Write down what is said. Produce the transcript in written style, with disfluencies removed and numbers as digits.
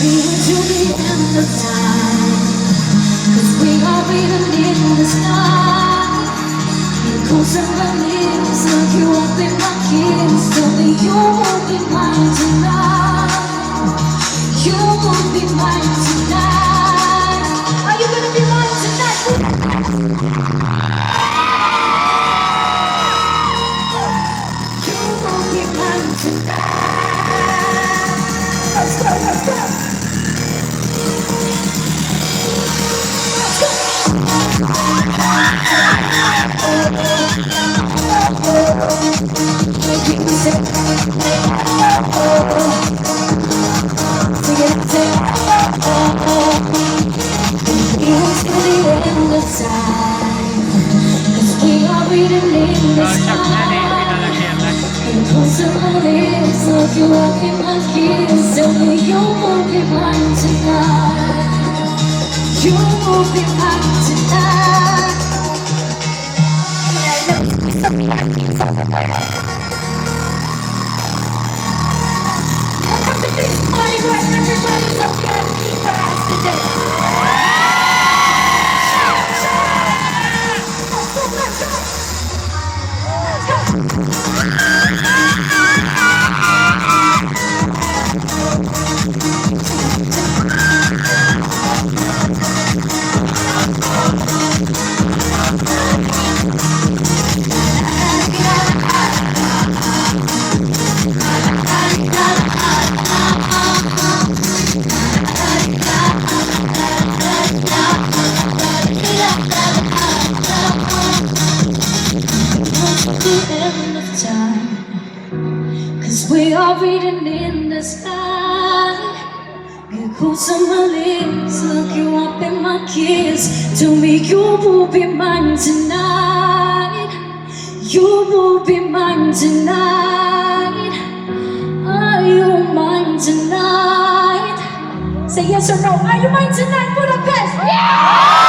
Till the end of time, 'cause we are written in the sky. You close my lips, look you up in my kiss. Tell me you won't be mine tonight. You won't be mine tonight. Are you gonna be mine tonight? You won't be mine tonight. Let's go, let's go. Look you up in my kiss, tell me you won't be mine tonight. You won't be mine tonight. Everybody's okay, keep us today. We are reading in the sky. Get close on my lips, look you up in my kiss. Tell me you will be mine tonight. You will be mine tonight. Are you mine tonight? Say yes or no. Are you mine tonight, Budapest? Yeah!